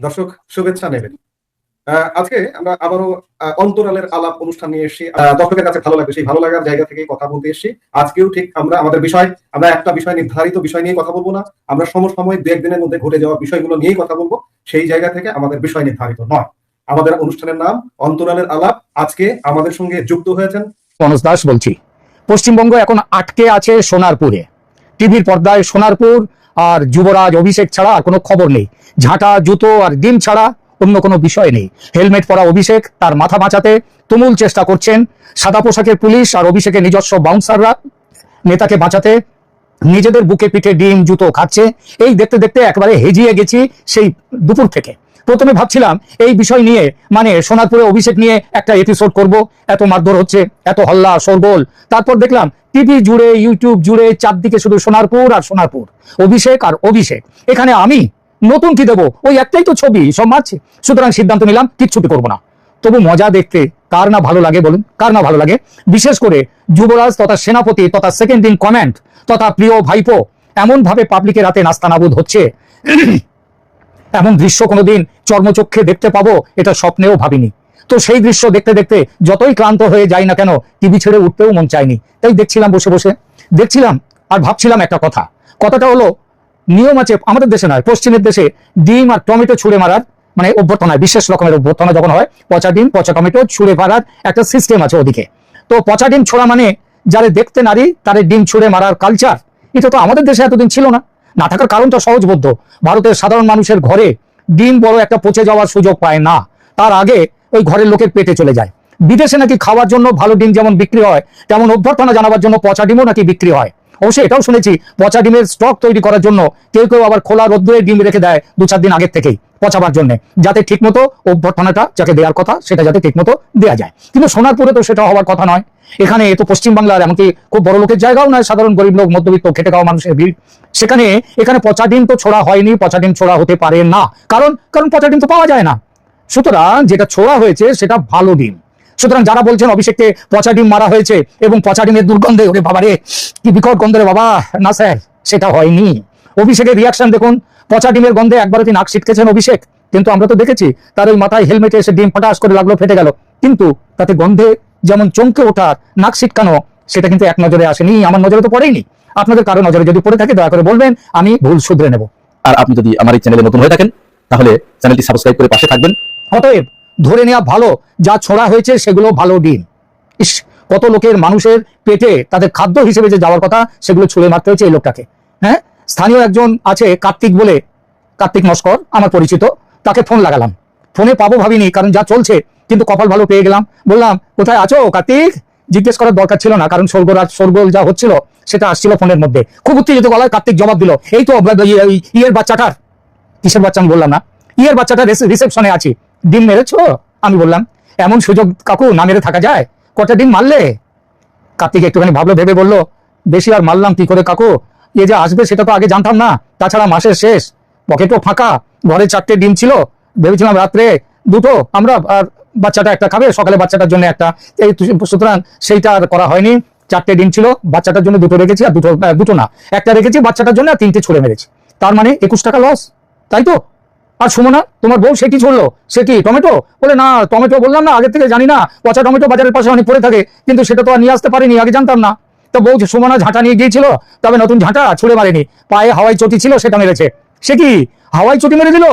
দর্শক শুভেচ্ছা নেবেন। আজকে আমরা আবারও অন্তরালের আলাপ অনুষ্ঠান নিয়ে এসেছি। দর্শকের কাছে ভালো লাগবে, সেই ভালো লাগার জায়গা থেকে কথা বলতে এসেছি। আজকেও ঠিক আমরা আমাদের বিষয়, আমরা একটা বিষয় নির্ধারিত বিষয় নিয়ে কথা বলবো না। আমরা সমসাময়িক দু একদিনের মধ্যে ঘটে যাওয়া বিষয়গুলো নিয়েই কথা বলবো। সেই জায়গা থেকে আমাদের বিষয় নির্ধারিত নয়। আমাদের অনুষ্ঠানের নাম অন্তরালের আলাপ। আজকে আমাদের সঙ্গে যুক্ত হয়েছেন মনোজ দাস বলছি। পশ্চিমবঙ্গ এখন আটকে আছে সোনারপুরে। টিভির পর্দায় সোনারপুর আর যুবরাজ অভিষেক ছাড়া আর কোনো খবর নেই। ঝাঁটা, জুতো আর ডিম ছাড়া অন্য কোনো বিষয় নেই। হেলমেট পরা অভিষেক তার মাথা বাঁচাতে তুমুল চেষ্টা করছেন। সাদা পোশাকের পুলিশ আর অভিষেকের নিজস্ব বাউন্সাররা নেতাকে বাঁচাতে নিজেদের বুকে পিঠে ডিম জুতো খাচ্ছে। এই দেখতে দেখতে একেবারে হেজিয়ে গেছি সেই দুপুর থেকে। প্রথমে ভাবছিলাম এই বিষয় নিয়ে, মানে সোনারপুরে অভিষেক নিয়ে একটা এপিসোড করব, এত মারধর হচ্ছে, এত হল্লা শোরগোল। তারপর দেখলাম টিভি জুড়ে, ইউটিউব জুড়ে চারদিকে শুধু সোনারপুর আর সোনারপুর, অভিষেক আর অভিষেক। এখানে আমি নতুন কি দেবো? ওই একটাই তো ছবি, সব মারছে। সুতরাং সিদ্ধান্ত নিলাম কিচ্ছুটি করবো না। তবু মজা দেখতে কার না ভালো লাগে বলুন, কার না ভালো লাগে? বিশেষ করে যুবরাজ তথা সেনাপতি তথা সেকেন্ড ইন কমান্ড তথা প্রিয় ভাইপো এমন ভাবে পাবলিকের হাতে নাস্তানাবুদ হচ্ছে, এমন দৃশ্য কোনোদিন চর্মচক্ষে দেখতে পাবো এটা স্বপ্নেও ভাবিনি। তো সেই দৃশ্য দেখতে দেখতে যতই ক্লান্ত হয়ে যাই না কেন, টিভি ছেড়ে উঠতেও মন চায়নি। তাই দেখছিলাম, বসে বসে দেখছিলাম আর ভাবছিলাম একটা কথা। কথাটা হলো, নিয়ম আছে আমাদের দেশে নয়, পশ্চিমের দেশে ডিম আর টমেটো ছুঁড়ে মারার, মানে অভ্যর্থনায় বিশেষ রকমের অভ্যর্থনা যখন হয়, পচা ডিম পচা টমেটো ছুঁড়ে মারার একটা সিস্টেম আছে ওদিকে। তো পচা ডিম ছোড়া মানে যারা দেখতে নারী তাদের ডিম ছুঁড়ে মারার কালচার, এটা তো আমাদের দেশে এতদিন ছিল না। না থাকার কারণটা সহজবোধ্য। ভারতের সাধারণ মানুষের ঘরে ডিম বড় একটা পচে যাওয়ার সুযোগ পায় না, তার আগে ওই ঘরের লোকের পেটে চলে যায়। বিদেশে নাকি খাওয়ার জন্য ভালো ডিম যেমন বিক্রি হয়, তেমন অভ্যর্থনা জানাবার জন্য পচা ডিমও নাকি বিক্রি হয়। অবশ্যই এটাও শুনেছি পচা ডিমের স্টক তৈরি করার জন্য কেউ কেউ আবার খোলা রোদ্দুরে ডিম রেখে দেয় 2-4 দিন আগের থেকেই পচাবার জন্য, যাতে ঠিকমতো অভ্যর্থনাটা যাকে দেওয়ার কথা সেটা যাতে ঠিকমতো দেওয়া যায়। কিন্তু সোনারপুরে তো সেটা হওয়ার কথা নয়। এখানে তো পশ্চিমবাংলার এমনকি খুব বড় লোকের জায়গাও নয়, সাধারণ গরিব লোক, মধ্যবিত্ত খেটে খাওয়া মানুষের ভিড়। সেখানে এখানে পচা ডিম তো ছোড়া হয়নি, পচা ডিম ছোড়া হতে পারে না, কারণ কারণ পচা ডিম তো পাওয়া যায় না। সুতরাং যেটা ছোড়া হয়েছে সেটা ভালো ডিম। সুতরাং যারা বলছেন অভিষেককে পচা ডিম মারা হয়েছে এবং পচা ডিমের দুর্গন্ধে, ওরে বাবারে কি বিকট গন্ধ রে বাবা, না স্যার, সেটা হয়নি। অভিষেকের রিয়াকশন দেখুন। পচা ডিমের গন্ধে একবারও তিনি নাক ছিটকেছেন অভিষেক, কিন্তু আমরা তো দেখেছি তার ওই মাথায় হেলমেটে এসে ডিম ফটাস করে লাগলো, ফেটে গেল, কিন্তু তাতে গন্ধে যেমন চমকে ওঠার, নাক ছিটকানো, সেটা কিন্তু এক নজরে আসেনি, আমার নজরে তো পড়েইনি। আপনাদের কারো নজরে যদি পড়ে থাকে দয়া করে বলবেন, আমি ভুল শুধরে নেব। আর আপনি যদি আমার এই চ্যানেলে নতুন হয়ে থাকেন তাহলে চ্যানেলটি সাবস্ক্রাইব করে পাশে থাকবেন। অতএব ধরে নেওয়া ভালো যা ছোড়া হয়েছে সেগুলো ভালো ডিম। ইস, কত লোকের মানুষের পেটে তাদের খাদ্য হিসেবে যে যাওয়ার কথা সেগুলো ছুঁড়ে মারতে হয়েছে এই লোকটাকে। হ্যাঁ, স্থানীয় একজন আছে কার্তিক বলে, কার্তিক নস্কর আমার পরিচিত, তাকে ফোন লাগালাম। ফোনে পাবো ভাবিনি, কারণ যা চলছে, কিন্তু কপাল ভালো পেয়ে গেলাম। বললাম, কোথায় আছো কার্তিক? জিজ্ঞেস করার দরকার ছিল না, কারণ শোরগোল যা হচ্ছিল সেটা আসছিল ফোনের মধ্যে। খুব উত্তেজিত গলায় কার্তিক জবাব দিল, এই তো ইয়ের বাচ্চাটার, কিসের বাচ্চা আমি বললাম না, ইয়ের বাচ্চাটা রিসেপশনে আছি। ডিম মেরেছো? আমি বললাম, এমন সুযোগ কাকু না মেরে থাকা যায়? কটা ডিম মারলে? কার্তিক একটুখানি ভাবলো, ভেবে বলল, বেশি আর মারলাম কি করে কাকু, এ যে আসবে সেটা তো আগে জানতাম না, তাছাড়া মাসের শেষ, পকেটও ফাঁকা, ঘরে 4টে ডিম ছিল, ভেবেছিলাম রাত্রে 2টো আমরা, আর বাচ্চাটা একটা খাবে, সকালে বাচ্চাটার জন্য একটা, এই সুতরাং সেইটা আর করা হয়নি। 4টে ডিম ছিল, বাচ্চাটার জন্য 2টো রেখেছি, আর দুটো না, একটা রেখেছি বাচ্চাটার জন্য, আর 3টে ছুঁড়ে মেরেছি। তার মানে 21 টাকা লস, তাই তো? আর সুমনা তোমার বউ সে কি ছড়লো? সে কি টমেটো? বলে, না টমেটো বললাম না, আগে থেকে জানি না, পচা টমেটো বাজারের পাশে অনেক পড়ে থাকে, কিন্তু সেটা তো আর নিয়ে আসতে পারিনি, আগে জানতাম না। তো বউ সুমনা ঝাঁটা নিয়ে গিয়েছিল, তবে নতুন ঝাঁটা ছুঁড়ে মারেনি, পায়ে হাওয়াই চটি ছিল সেটা মেরেছে। সে কি হাওয়াই চটি মেরে দিল?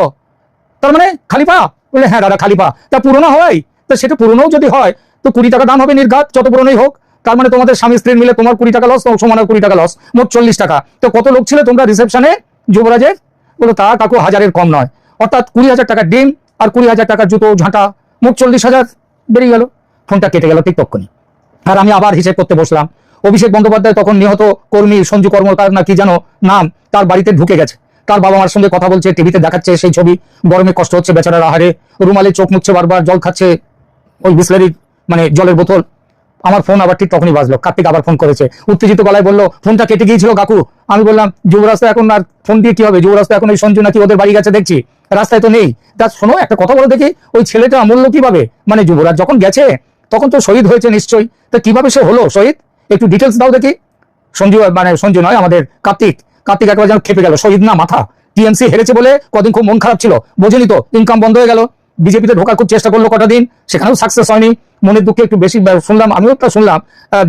তার মানে খালি পা? বলে, হ্যাঁ দাদা খালি পা। তা পুরোনো হাওয়াই? তো সেটা পুরোনো যদি হয় তো 20 টাকা দাম হবে নির্ঘাত, যত পুরোনোই হোক। তার মানে তোমাদের স্বামী স্ত্রীর মিলে তোমার 20 টাকা লস, সুমনার 20 টাকা লস, মোট 40 টাকা। তো কত লোক ছিল তোমরা রিসেপশনে যুবরাজের? বলো, তা কাকু হাজারের কম নয়, অর্থাৎ 20,000 টাকার ডিম আর 20,000 টাকার জুতো ঝাঁটা, মোট 40,000 বেরিয়ে গেল। ফোনটা কেটে গেল ঠিক তক্ষণি। আর আমি আবার হিসেব করতে বসলাম। অভিষেক বন্দ্যোপাধ্যায় তখন নিহত কর্মী সঞ্জু কর্মকার না কি যেন নাম, তার বাড়িতে ঢুকে গেছে। তার বাবা মার সঙ্গে কথা বলছে, টিভিতে দেখাচ্ছে সেই ছবি। গরমে কষ্ট হচ্ছে বেচারার, আহারে, রুমালে চোখ মুছছে, বারবার জল খাচ্ছে, ওই বিসলারি মানে জলের বোতল। আমার ফোন আবার ঠিক তখনই বাজলো, কার্তিক আবার ফোন করেছে, উত্তেজিত গলায় বললো, ফোনটা কেটে গিয়েছিল কাকু। আমি বললাম, যুবরাজ তো এখন আর ফোন দিয়ে কি হবে, যুবরাজ তো এখন ওই সঞ্জু নাকি ওদের বাড়ি গেছে দেখছি, রাস্তায় তো নেই। তা শোনো, একটা কথা বলো দেখি, ওই ছেলেটা মূল্য কিভাবে? মানে যুবরাজ যখন গেছে তখন তো শহীদ হয়েছে নিশ্চয়ই, তা কিভাবে সে হলো শহীদ, একটু ডিটেলস দাও দেখি। সঞ্জু, মানে সঞ্জু নয়, আমাদের কার্তিক একবার যেন খেপে গেল, শহীদ না মাথা, টিএমসি হেরেছে বলে কদিন খুব মন খারাপ ছিল, বোঝেনি তো, ইনকাম বন্ধ হয়ে গেল। বিজেপিতে ঢোকার খুব চেষ্টা করলো কটা দিন, সেখানেও সাকসেস হয়নি। মনের দুঃখে একটু বেশি শুনলাম, আমিও তা শুনলাম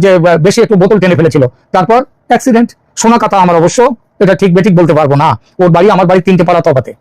যে বেশি একটু বোতল টেনে ফেলেছিল, তারপর অ্যাক্সিডেন্ট। শোনা কথা আমার, অবশ্য এটা ঠিক বেঠিক বলতে পারবো না। ওর বাড়ি আমার বাড়ি 3টে পাড়া তফাতে।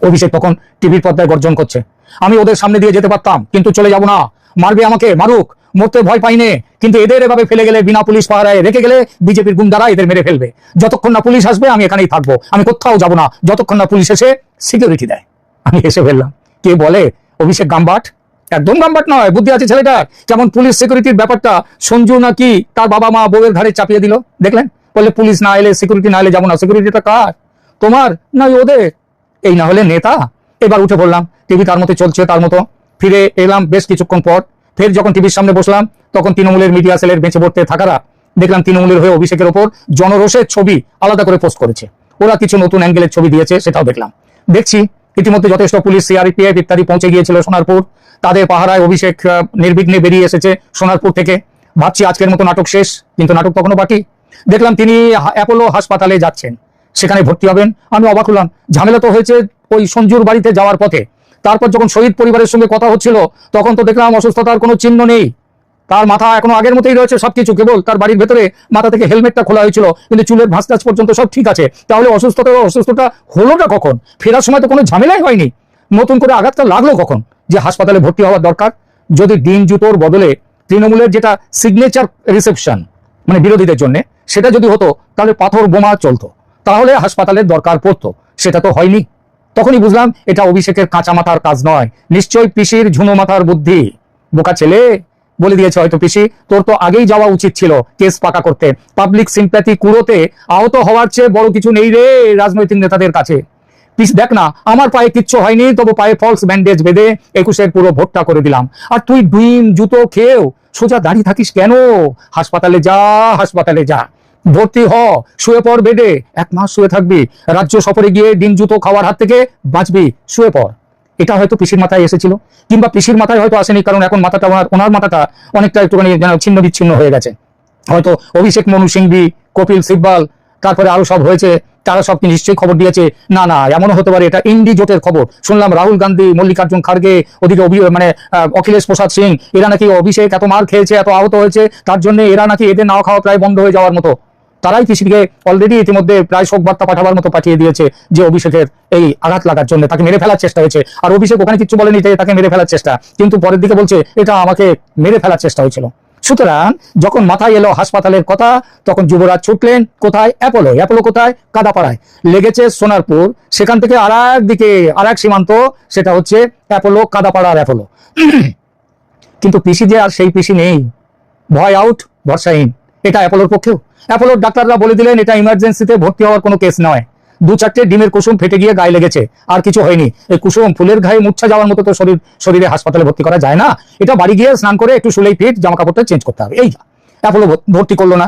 অভিষেক তখন টিভির পর্দায় গর্জন করছে, আমি ওদের সামনে দিয়ে যেতে পারতাম, কিন্তু চলে যাব না, মারবে আমাকে মারুক, মরতে ভয় পাইনে, কিন্তু এদের এভাবে ফেলে গেলে, বিনা পুলিশ পাহারায় রেখে গেলে বিজেপির গুন্ডারা এদের মেরে ফেলবে। যতক্ষণ না পুলিশ আসবে আমি এখানেই থাকবো, আমি কোথাও যাব না, যতক্ষণ না পুলিশ এসে সিকিউরিটি দেয়। আমি এসে ফেললাম। কে বলে অভিষেক গাম্বাট? একদম গাম্বাট নয়, বুদ্ধি আছে ছেলেটার। যেমন পুলিশ সিকিউরিটির ব্যাপারটা সঞ্জু নাকি তার বাবা মা বউয়ের ঘাড়ে চাপিয়ে দিল, দেখলেন? বলে পুলিশ না এলে, সিকিউরিটি না এলে যাবো না। সিকিউরিটিটা কার? তোমার না ওদের? এই না হলে নেতা? এবার উঠে পড়লাম, টিভি তার মতো চলছে, তার মতো ফিরে এলাম বেশ কিছুক্ষণ পর। ফের যখন টিভির সামনে বসলাম, তখন তৃণমূলের মিডিয়া সেলের বেঁচে পড়তে থাকারা দেখলাম তৃণমূলের হয়ে অভিষেকের ওপর জনরোষের ছবি আলাদা করে পোস্ট করেছে। ওরা কিছু নতুন অ্যাঙ্গেলের ছবি দিয়েছে, সেটাও দেখলাম। দেখছি ইতিমধ্যে যথেষ্ট পুলিশ, সিআরপিএফ ইত্যাদি পৌঁছে গিয়েছিল সোনারপুর। তাদের পাহারায় অভিষেক নির্বিঘ্নে বেরিয়ে এসেছে সোনারপুর থেকে। ভাবছি আজকের মতো নাটক শেষ, কিন্তু নাটক তখনও বাকি। দেখলাম তিনি অ্যাপোলো হাসপাতালে যাচ্ছেন, সেখানে ভর্তি হবেন। আমি অবাক হলাম, ঝামেলা তো হয়েছে ওই সঞ্জুর বাড়িতে যাওয়ার পথে। তারপর যখন শহীদ পরিবারের সঙ্গে কথা হচ্ছিল, তখন তো দেখলাম অসুস্থতার কোনো চিহ্ন নেই, তার মাথা এখনো আগের মতোই রয়েছে সবকিছু, কেবল তার বাড়ির ভেতরে মাথা থেকে হেলমেটটা খোলা হয়েছিল, কিন্তু চুলের ভাঁজ টাজ পর্যন্ত সব ঠিক আছে। তাহলে অসুস্থতা হলোটা কখন? ফেরার সময় তো কোনো ঝামেলাই হয়নি, নতুন করে আঘাতটা লাগলো কখন যে হাসপাতালে ভর্তি হওয়ার দরকার? যদি ডিম জুতোর বদলে তৃণমূলের যেটা সিগনেচার রিসেপশন, মানে বিরোধীদের জন্য, সেটা যদি হতো, তাহলে পাথর বোমা চলতো, তাহলে হাসপাতালের দরকার পড়তো। সেটা তো হয়নি। তখনই বুঝলাম এটা অভিষেকের কাঁচা মাথার কাজ নয়, নিশ্চয়ই পিসির ঝুনো মাথার বুদ্ধি। বোকা ছেলে বলে দিয়েছে হয়তো, পিসি তোর তো আগেই যাওয়া উচিত ছিল কেস পাকা করতে, পাবলিক সিম্প্যাথি কুড়োতে। আহত হওয়ার চেয়ে বড় কিছু নেই রে রাজনৈতিক নেতাদের কাছে। পিস দেখ না, আমার পায়ে কিচ্ছু হয়নি, তবু পায়ে ফলস ব্যান্ডেজ বেঁধে 21-এর পুরো ভোটটা করে দিলাম। আর তুই ডিম জুতো খেয়েও সোজা দাঁড়িয়ে থাকিস কেন? হাসপাতালে যা, হাসপাতালে যা, ভর্তি হ, শুয়ে পড় বেডে, 1 মাস শুয়ে থাকবি, রাজ্য সফরে গিয়ে ডিম জুতো খাওয়ার হাত থেকে বাঁচবি, শুয়ে পড়। এটা হয়তো পিসির মাথায় এসেছিল, কিংবা পিসির মাথায় হয়তো আসেনি, কারণ এখন মাথাটা ওনার মাথাটা অনেকটা একটুখানি যেন ছিন্ন বিচ্ছিন্ন হয়ে গেছে। হয়তো অভিষেক মনু সিংভি, কপিল সিব্বাল, তারপরে আরো সব হয়েছে, তারা সব নিশ্চয়ই খবর দিয়েছে। না না, এমনও হতে পারে এটা ইন্ডি জোটের খবর। শুনলাম রাহুল গান্ধী, মল্লিকার্জুন খাড়গে, ওদিকে অখিলেশ প্রসাদ সিং, এরা নাকি অভিষেক এত মার খেয়েছে, এত আহত হয়েছে, তার জন্য এরা নাকি এদের নাও খাওয়া প্রায় বন্ধ হয়ে যাওয়ার মতো। তারাই পিসিকে অলরেডি ইতিমধ্যে প্রায় শোক বার্তা পাঠাবার মতো পাঠিয়ে দিয়েছে, যে অভিষেকের এই আঘাত লাগার জন্য তাকে মেরে ফেলার চেষ্টা হয়েছে। আর অভিষেক ওখানে কিছু বলেনি যে তাকে মেরে ফেলার চেষ্টা, কিন্তু পরের দিকে বলছে এটা আমাকে মেরে ফেলার চেষ্টা হয়েছিল। সুতরাং যখন মাথায় এলো হাসপাতালের কথা, তখন যুবরাজ ছুটলেন কোথায়? অ্যাপোলো। অ্যাপোলো কোথায়? কাদাপাড়ায়। লেগেছে সোনারপুর, সেখান থেকে আর এক সীমান্ত, সেটা হচ্ছে অ্যাপোলো, কাদাপাড়ার অ্যাপোলো। কিন্তু পিসি যে আর সেই পিসি নেই, ভয় আউট, ভরসাহীন। এটা অ্যাপোলোর পক্ষেও। অ্যাপোলোর ডাক্তাররা বলে দিলেন এটা ইমার্জেন্সিতে ভর্তি হওয়ার কোনো কেস নয়। 2-4টে ডিমের কুসুম ফেটে গিয়ে গায়ে লেগেছে, আর কিছু হয়নি। এই কুসুম ফুলের গায়ে মূর্ছা যাওয়ার মতো তো শরীরে হাসপাতালে ভর্তি করা যায় না। এটা বাড়ি গিয়ে স্নান করে একটু শুলেই ফিট, জামা কাপড়টা চেঞ্জ করতে হবে, এই যা। অ্যাপোলো ভর্তি করলো না।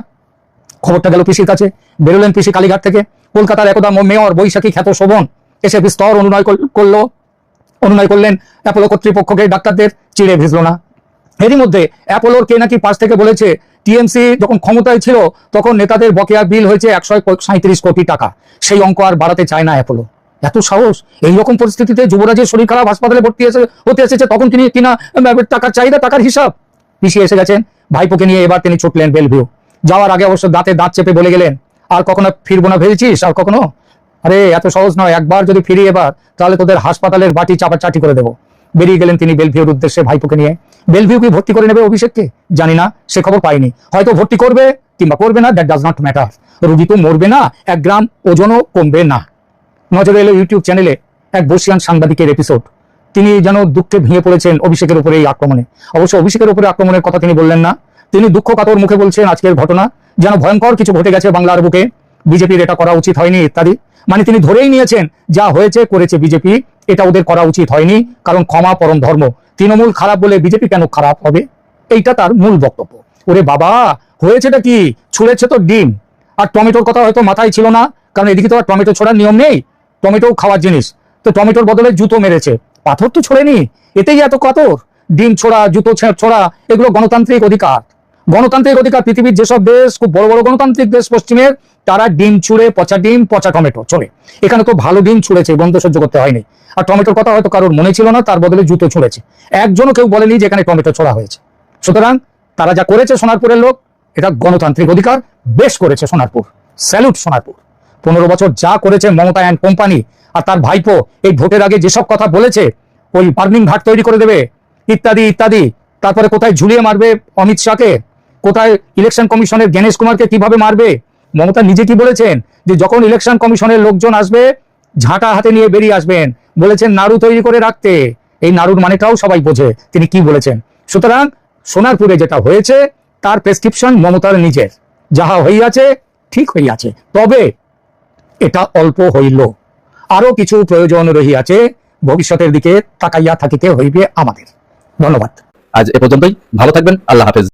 খবরটা গেল পিসির কাছে। বেরোলেন পিসি কালীঘাট থেকে। কলকাতার একদা মেয়র বৈশাখী খ্যাত শোভন এসে বিস্তর অনুনয় করলেন অ্যাপোলো কর্তৃপক্ষকে, ডাক্তারদের। চিড়ে ভিজলো না। এরই মধ্যে অ্যাপোলোর কে নাকি পাশ থেকে বলেছে, টিএমসি যখন ক্ষমতায় ছিল তখন নেতাদের বকেয়া বিল হয়েছে 137 কোটি টাকা, সেই অঙ্ক আর বাড়াতে চায় না অ্যাপোলো। এত সাহস! এইরকম পরিস্থিতিতে যুবরাজের শরীর খারাপ, হাসপাতালে ভর্তি হতে এসেছে, তখন তিনি কিনা টাকার চাহিদা, টাকার হিসাব। পিছিয়ে এসে গেছেন ভাইপোকে নিয়ে। এবার তিনি ছুটলেন বেলভিউ। যাওয়ার আগে অবশ্য দাঁতে দাঁত চেপে বলে গেলেন, আর কখনো ফিরবো না ভেবেছিস? আর কখনো? আরে এত সহজ নয়, একবার যদি ফিরি এবার, তাহলে তোদের হাসপাতালের বাটি চাপাচাটি করে দেবো। বেরিয়ে গেলেন তিনি বেলভিউর উদ্দেশ্যে ভাইপোকে নিয়ে। বেলভিউ কি ভর্তি করে নেবে অভিষেককে? জানি না, সে খবর পাইনি। হয়তো ভর্তি করবে কিংবা করবে না, দ্যাট ডাজ নট ম্যাটার। রোগী তো মরবে না, 1 গ্রাম ওজনও কমবে না। নজরে এলো ইউটিউব চ্যানেলে এক বর্ষিয়ান সাংবাদিকের এপিসোড। তিনি যেন দুঃখে ভেঙে পড়েছেন অভিষেকের উপরে এই আক্রমণে। অবশ্য অভিষেকের উপরে আক্রমণের কথা তিনি বললেন না, তিনি দুঃখ কাতর মুখে বলছেন আজকের ঘটনা যেন ভয়ঙ্কর কিছু ঘটে গেছে বাংলার বুকে, বিজেপির এটা করা উচিত হয়নি ইত্যাদি। মানে তিনি ধরেই নিয়েছেন যা হয়েছে করেছে বিজেপি, এটা ওদের করা উচিত হয়নি, কারণ ক্ষমা পরম ধর্ম। তৃণমূল খারাপ বলে বিজেপি কেন খারাপ হবে, এইটা তার মূল বক্তব্য। ওরে বাবা, হয়েছেটা কি? ছুঁড়েছে তো ডিম। আর টমেটোর কথা হয়তো মাথায় ছিল না, কারণ এদিকে তো আর টমেটো ছোড়ার নিয়ম নেই, টমেটো খাওয়ার জিনিস। তো টমেটোর বদলে জুতো মেরেছে, পাথর তো ছোড়েনি। এতেই এত কাতর? ডিম ছোড়া, জুতো ছোড়া, এগুলো গণতান্ত্রিক অধিকার। গণতান্ত্রিক অধিকার পৃথিবীর যেসব দেশ খুব বড় বড় গণতান্ত্রিক দেশ পশ্চিমের, তারা ডিম ছুঁড়ে, পচা ডিম, পচা টমেটো চলে। এখানে তো ভালো ডিম ছুঁড়েছে, গন্ধ সহ্য করতে হয়নি। আর টমেটোর কথা হয়তো কারোর মনে ছিল না, তার বদলে জুতো ছুঁড়েছে। একজনও কেউ বলেনি যে এখানে টমেটো ছোড়া হয়েছে। সুতরাং তারা যা করেছে সোনারপুরের লোক, এটা গণতান্ত্রিক অধিকার, বেশ করেছে সোনারপুর। স্যালুট সোনারপুর। 15 বছর যা করেছে মমতা অ্যান্ড কোম্পানি আর তার ভাইপো, এই ভোটের আগে যেসব কথা বলেছে, ওই বার্নিং ঘাট তৈরি করে দেবে ইত্যাদি ইত্যাদি, তারপরে কোথায় ঝুলিয়ে মারবে অমিত শাহকে, কোথায় ইলেকশন কমিশনের জ্ঞানেশ কুমারকে কিভাবে মারবে। মমতা নিজে কি বলেছেন যে যখন ইলেকশন কমিশনের লোকজন আসবে ঝাঁটা হাতে নিয়ে বেরিয়ে আসবেন, বলেছেন নাড়ু তৈরি করে রাখতে। এই নাড়ুর মানেটাও সবাই বোঝে তিনি কি বলেছেন। সুতরাং সোনারপুরে যেটা হয়েছে তার প্রেসক্রিপশন মমতার নিজের, যাহা হইয়াছে ঠিক হইয়াছে, তবে এটা অল্প হইল, আরো কিছু প্রয়োজন রহিয়াছে, ভবিষ্যতের দিকে তাকাইয়া থাকিতে হইবে আমাদের। ধন্যবাদ। আজ এ পর্যন্তই। ভালো থাকবেন। আল্লাহ হাফেজ।